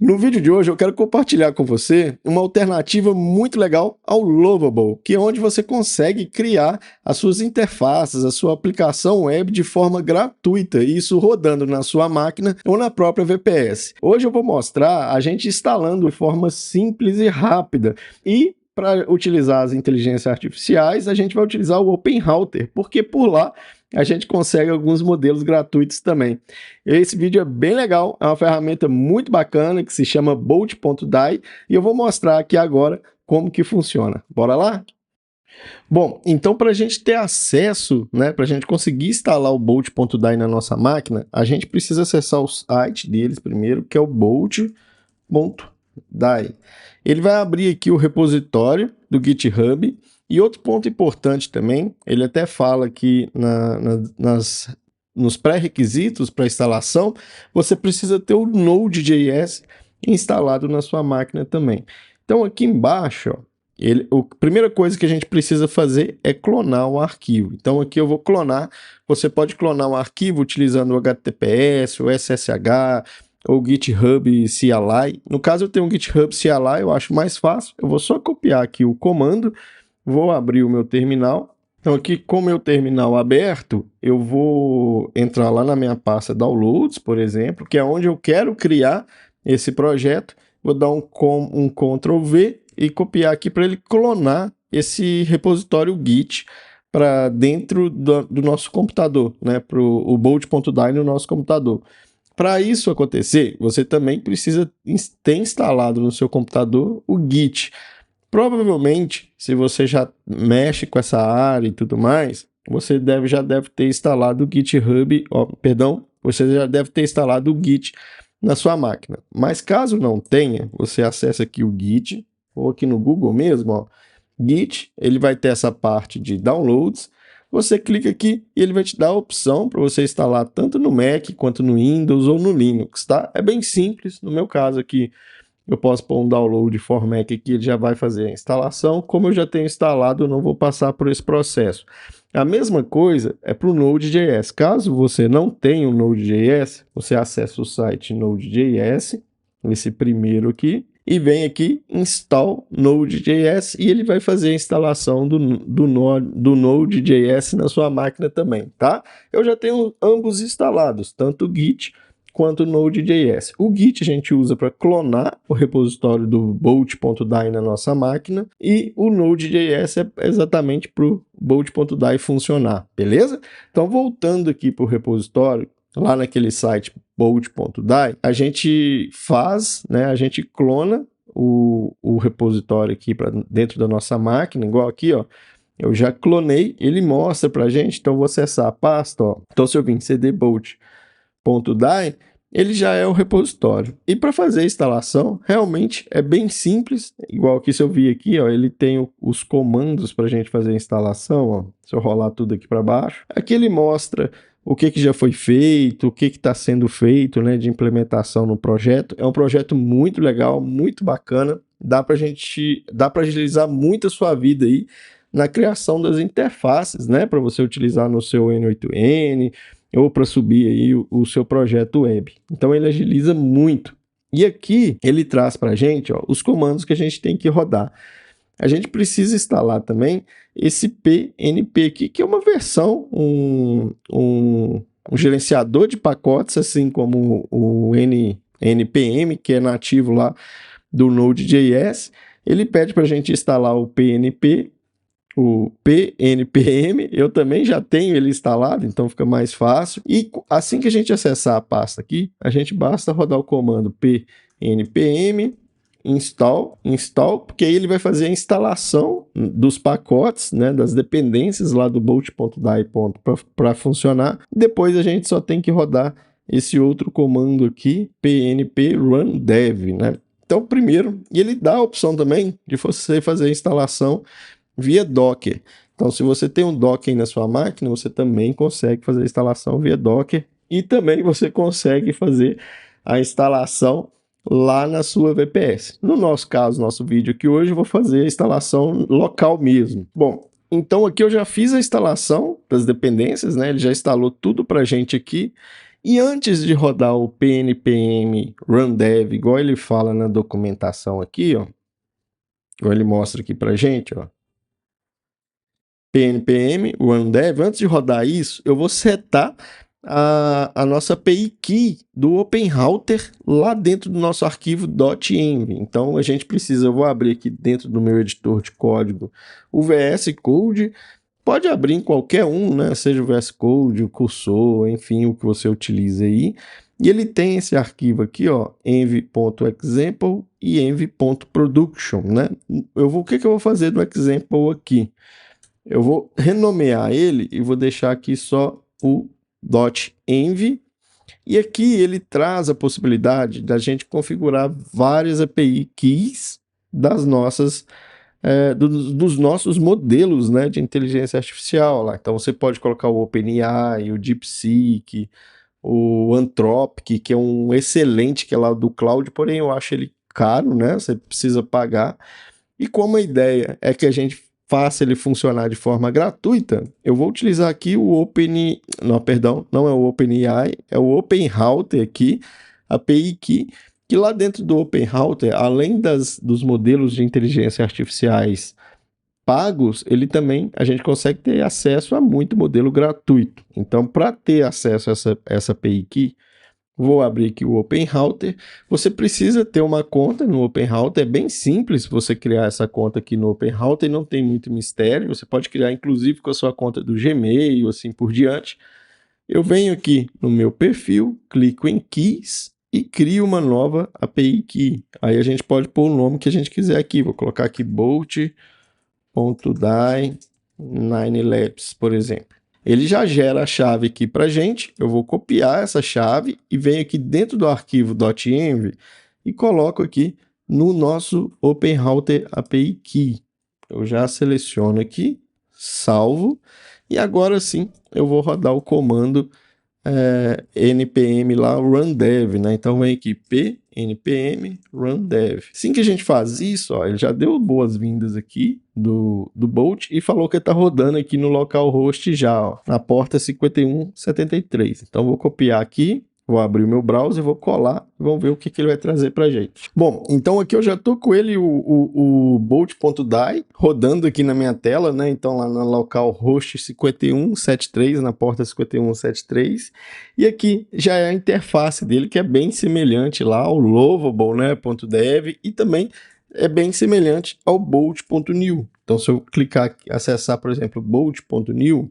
No vídeo de hoje eu quero compartilhar com você uma alternativa muito legal ao Lovable, que é onde você consegue criar as suas interfaces, a sua aplicação web de forma gratuita, isso rodando na sua máquina ou na própria VPS. Hoje eu vou mostrar a gente instalando de forma simples e rápida e para utilizar as inteligências artificiais, a gente vai utilizar o OpenRouter, porque por lá a gente consegue alguns modelos gratuitos também. Esse vídeo é bem legal, é uma ferramenta muito bacana que se chama Bolt.dai e eu vou mostrar aqui agora como que funciona. Bora lá? Bom, então para a gente ter acesso, né, para a gente conseguir instalar o Bolt.dai na nossa máquina, a gente precisa acessar o site deles primeiro, que é o Bolt.dai. Ele vai abrir aqui o repositório do GitHub. E outro ponto importante também, ele até fala que nos pré-requisitos para instalação, você precisa ter o Node.js instalado na sua máquina também. Então aqui embaixo, ó, a primeira coisa que a gente precisa fazer é clonar o arquivo. Então aqui eu vou clonar, você pode clonar um arquivo utilizando o HTTPS, o SSH, ou GitHub CLI. No caso eu tenho um GitHub CLI, eu acho mais fácil, eu vou só copiar aqui o comando, vou abrir o meu terminal. Então aqui com o meu terminal aberto, eu vou entrar lá na minha pasta Downloads, por exemplo, que é onde eu quero criar esse projeto. Vou dar um Ctrl V e copiar aqui para ele clonar esse repositório Git para dentro do nosso computador, né, para o Bolt.dai no nosso computador. Para isso acontecer, você também precisa ter instalado no seu computador o Git. Provavelmente, se você já mexe com essa área e tudo mais, você já deve ter instalado o GitHub, você já deve ter instalado o Git na sua máquina. Mas caso não tenha, você acessa aqui o Git, ou aqui no Google mesmo, ó, Git, ele vai ter essa parte de downloads. Você clica aqui e ele vai te dar a opção para você instalar tanto no Mac quanto no Windows ou no Linux, tá? É bem simples, no meu caso aqui, eu posso pôr um download for Mac aqui, ele já vai fazer a instalação. Como eu já tenho instalado, eu não vou passar por esse processo. A mesma coisa é para o Node.js. Caso você não tenha o Node.js, você acessa o site Node.js, esse primeiro aqui, e vem aqui install Node.js e ele vai fazer a instalação do Node.js na sua máquina também, tá? Eu já tenho ambos instalados, tanto o Git quanto o Node.js. O Git a gente usa para clonar o repositório do Bolt.dai na nossa máquina e o Node.js é exatamente para o Bolt.dai funcionar, beleza? Então voltando aqui para o repositório, lá naquele site Bolt.dai, a gente faz, né, a gente clona o repositório aqui para dentro da nossa máquina, igual aqui, ó. Eu já clonei, ele mostra para a gente, então vou acessar a pasta, ó. Então se eu vim cd Bolt.dai, ele já é o repositório. E para fazer a instalação, realmente é bem simples, igual que se eu vi aqui, ó, ele tem os comandos para a gente fazer a instalação, ó. Se eu rolar tudo aqui para baixo, aqui ele mostra o que já foi feito, o que está sendo feito, né, de implementação no projeto. É um projeto muito legal, muito bacana, dá para agilizar muito a sua vida aí na criação das interfaces, né, para você utilizar no seu N8N, ou para subir aí o seu projeto web. Então ele agiliza muito. E aqui ele traz para a gente, ó, os comandos que a gente tem que rodar. A gente precisa instalar também esse PNP aqui, que é uma versão, um gerenciador de pacotes, assim como o NPM, que é nativo lá do Node.js. Ele pede para a gente instalar o PNP, o PNPM, eu também já tenho ele instalado, então fica mais fácil. E assim que a gente acessar a pasta aqui, a gente basta rodar o comando PNPM install, porque aí ele vai fazer a instalação dos pacotes, né, das dependências lá do Bolt.dai para funcionar. Depois a gente só tem que rodar esse outro comando aqui, PNP run dev, né? Então primeiro, e ele dá a opção também de você fazer a instalação via Docker. Então, se você tem um Docker aí na sua máquina, você também consegue fazer a instalação via Docker e também você consegue fazer a instalação lá na sua VPS. No nosso caso, nosso vídeo aqui hoje, eu vou fazer a instalação local mesmo. Bom, então aqui eu já fiz a instalação das dependências, né? Ele já instalou tudo para a gente aqui. E antes de rodar o PNPM Run Dev, igual ele fala na documentação aqui, ó, igual ele mostra aqui pra gente, ó, PNPM Run Dev, antes de rodar isso, eu vou setar a nossa API Key do OpenRouter lá dentro do nosso arquivo .env. Então a gente precisa, eu vou abrir aqui dentro do meu editor de código o VS Code, pode abrir em qualquer um, né? Seja o VS Code, o Cursor, enfim, o que você utiliza aí. E ele tem esse arquivo aqui, ó, env.example e env.production, né? O que eu vou fazer do example aqui? Eu vou renomear ele e vou deixar aqui só o .env. E aqui ele traz a possibilidade da gente configurar várias API keys das nossas dos nossos modelos, né, de inteligência artificial lá. Então você pode colocar o OpenAI, o DeepSeek, o Anthropic, que é um excelente, que é lá do cloud, porém eu acho ele caro, né? Você precisa pagar. E como a ideia é que a gente faça ele funcionar de forma gratuita, eu vou utilizar aqui o não é o OpenAI, é o OpenRouter aqui, API Key, que lá dentro do OpenRouter, além dos modelos de inteligência artificiais pagos, a gente consegue ter acesso a muito modelo gratuito. Então, para ter acesso a essa API Key, vou abrir aqui o OpenRouter. Você precisa ter uma conta no OpenRouter, é bem simples você criar essa conta aqui no OpenRouter, não tem muito mistério, você pode criar inclusive com a sua conta do Gmail, assim por diante. Eu venho aqui no meu perfil, clico em Keys e crio uma nova API Key. Aí a gente pode pôr o nome que a gente quiser aqui, vou colocar aqui bolt.dai 9labs, por exemplo. Ele já gera a chave aqui para a gente, eu vou copiar essa chave e venho aqui dentro do arquivo .env e coloco aqui no nosso OpenRouter API Key. Eu já seleciono aqui, salvo, e agora sim eu vou rodar o comando npm lá, run dev, né? Então vem aqui npm run dev. Assim que a gente faz isso, ó, ele já deu boas-vindas aqui do Bolt e falou que está rodando aqui no localhost já, ó, na porta 5173. Então vou copiar aqui, vou abrir o meu browser, vou colar e vamos ver o que ele vai trazer para gente. Bom, então aqui eu já estou com ele, o bolt.dai, rodando aqui na minha tela, né? Então lá na localhost 5173, na porta 5173. E aqui já é a interface dele, que é bem semelhante lá ao Lovable, né? .dev, e também é bem semelhante ao bolt.new. Então se eu clicar aqui, acessar, por exemplo, bolt.new,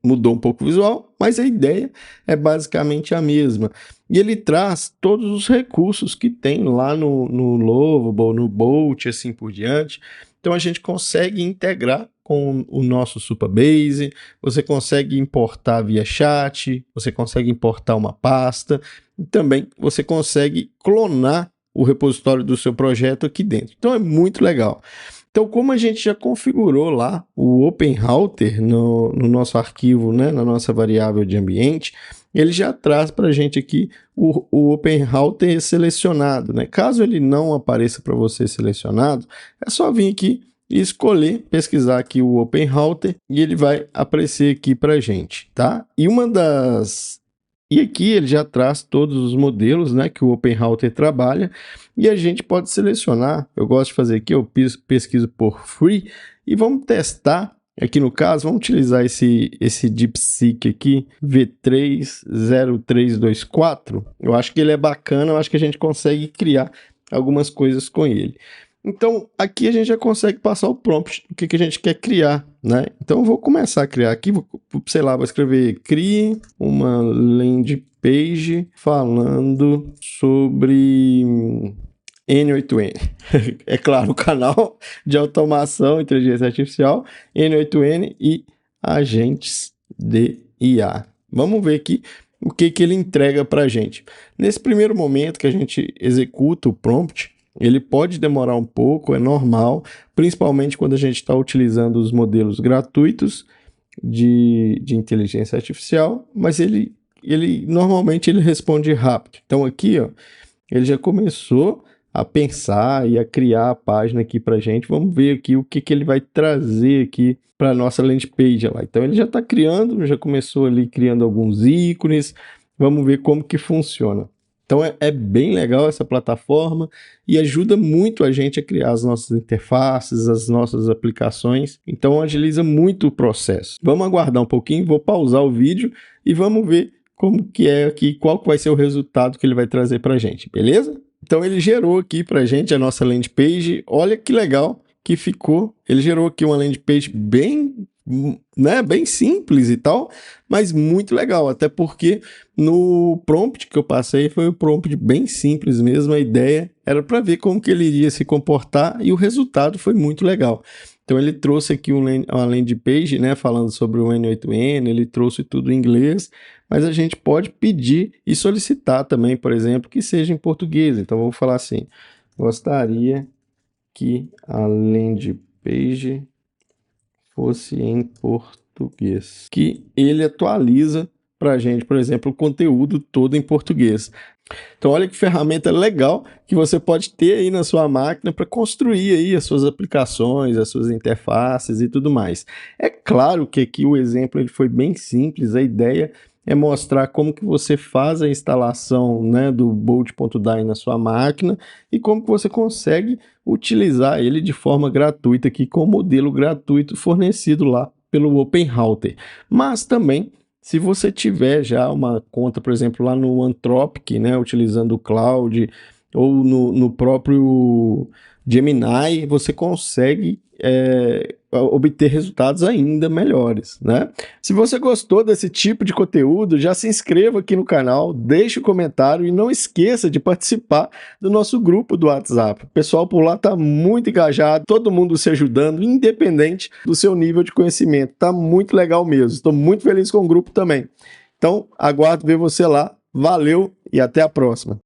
mudou um pouco o visual, mas a ideia é basicamente a mesma. E ele traz todos os recursos que tem lá no Lovable, no Bolt, assim por diante. Então a gente consegue integrar com o nosso Supabase, você consegue importar via chat, você consegue importar uma pasta, e também você consegue clonar o repositório do seu projeto aqui dentro. Então é muito legal. Então, como a gente já configurou lá o OpenRouter no nosso arquivo, né, na nossa variável de ambiente, ele já traz para a gente aqui o OpenRouter selecionado, né? Caso ele não apareça para você selecionado, é só vir aqui e escolher, pesquisar aqui o OpenRouter e ele vai aparecer aqui para a gente, tá? E aqui ele já traz todos os modelos, né, que o OpenRouter trabalha, e a gente pode selecionar. Eu gosto de fazer aqui, eu pesquiso por free e vamos testar. Aqui no caso, vamos utilizar esse DeepSeek aqui, V30324. Eu acho que ele é bacana, eu acho que a gente consegue criar algumas coisas com ele. Então, aqui a gente já consegue passar o prompt do que a gente quer criar, né? Então, eu vou começar a criar aqui, vou escrever crie uma landing page falando sobre N8N. É claro, o canal de automação, inteligência artificial, N8N e agentes de IA. Vamos ver aqui o que ele entrega para a gente. Nesse primeiro momento que a gente executa o prompt, ele pode demorar um pouco, é normal, principalmente quando a gente está utilizando os modelos gratuitos de inteligência artificial, mas normalmente ele responde rápido. Então aqui, ó, ele já começou a pensar e a criar a página aqui para a gente. Vamos ver aqui o que, que ele vai trazer aqui para a nossa landing page lá. Então ele já está criando, já começou ali criando alguns ícones. Vamos ver como que funciona. Então é bem legal essa plataforma e ajuda muito a gente a criar as nossas interfaces, as nossas aplicações. Então agiliza muito o processo. Vamos aguardar um pouquinho, vou pausar o vídeo e vamos ver como que é aqui, qual que vai ser o resultado que ele vai trazer para a gente, beleza? Então ele gerou aqui para a gente a nossa landing page. Olha que legal que ficou. Ele gerou aqui uma landing page bem, né, bem simples e tal, mas muito legal, até porque no prompt que eu passei foi um prompt bem simples mesmo. A ideia era para ver como que ele iria se comportar e o resultado foi muito legal. Então ele trouxe aqui uma landing page, né, falando sobre o N8N, ele trouxe tudo em inglês, mas a gente pode pedir e solicitar também, por exemplo, que seja em português. Então vou falar assim: gostaria que a landing page fosse em português. Que ele atualiza para a gente, por exemplo, o conteúdo todo em português. Então olha que ferramenta legal que você pode ter aí na sua máquina para construir aí as suas aplicações, as suas interfaces e tudo mais. É claro que aqui o exemplo ele foi bem simples, a ideia é mostrar como que você faz a instalação, né, do Bolt.dyn na sua máquina e como que você consegue utilizar ele de forma gratuita aqui com o modelo gratuito fornecido lá pelo OpenRouter. Mas também, se você tiver já uma conta, por exemplo, lá no Anthropic, né, utilizando o Cloud, ou no próprio Gemini, você consegue obter resultados ainda melhores, né? Se você gostou desse tipo de conteúdo, já se inscreva aqui no canal, deixe um comentário e não esqueça de participar do nosso grupo do WhatsApp. O pessoal por lá está muito engajado, todo mundo se ajudando, independente do seu nível de conhecimento. Tá muito legal mesmo. Estou muito feliz com o grupo também. Então, aguardo ver você lá. Valeu e até a próxima.